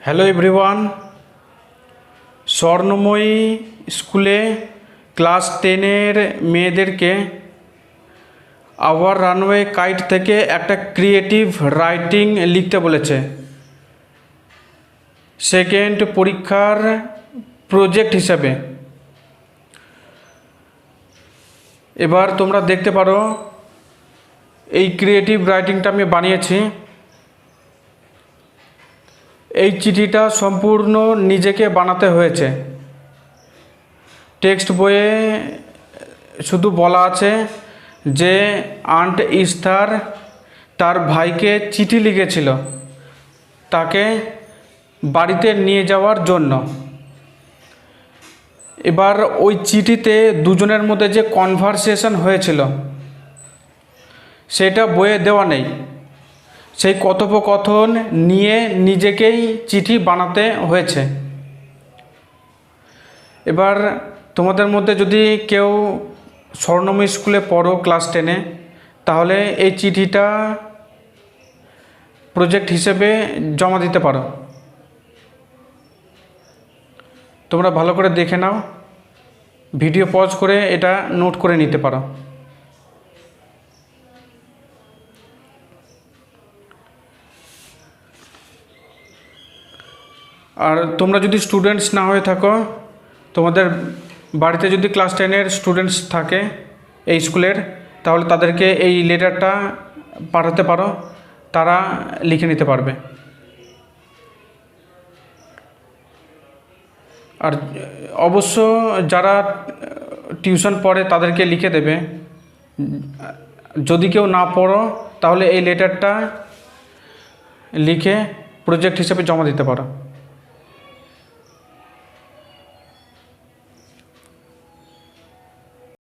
Hello everyone, Swarnamoyee স্কুলে class 10-এর মেয়েদেরকে hour runway kite থেকে একটা ক্রিয়েটিভ রাইটিং লিখতে বলেছে। সেকেন্ড পরীক্ষার প্রজেক্ট হিসাবে। এবার তোমরা দেখতে পারো এই ক্রিয়েটিভ রাইটিংটা আমি বানিয়েছি। এই চিঠিটা সম্পূর্ণ নিজেকে বানাতে হয়েছে। টেক্সট বইয়ে শুধু বলা আছে যে আন্ট ইস্থার তার ভাইকে চিঠি লিখেছিল তাকে বাড়িতে নিয়ে যাওয়ার জন্য। এবার ওই চিঠিতে দুজনের মধ্যে যে কনভারসেশন হয়েছিল সেটা বইয়ে দেওয়া নেই। সেই কথোপকথন নিয়ে নিজেকেই চিঠি বানাতে হয়েছে। এবার তোমাদের মধ্যে যদি কেউ স্বর্ণময়ী স্কুলে পড়ো ক্লাস 10-এ, তাহলে এই চিঠিটা প্রজেক্ট হিসেবে জমা দিতে পারো। তোমরা ভালো করে দেখে নাও, ভিডিও পজ করে এটা নোট করে নিতে পারো। আর তোমরা যদি স্টুডেন্টস না হয়ে থাকো, তোমাদের বাড়িতে যদি ক্লাস 10-এর স্টুডেন্টস থাকে এই স্কুলের, তাহলে তাদেরকে এই লেটারটা পাঠাতে পারো, তারা লিখে নিতে পারবে। আর অবশ্য যারা টিউশন পড়ে তাদেরকে লিখে দেবে। যদি কেউ না পড়ো তাহলে এই লেটারটা লিখে প্রজেক্ট হিসেবে জমা দিতে পারো।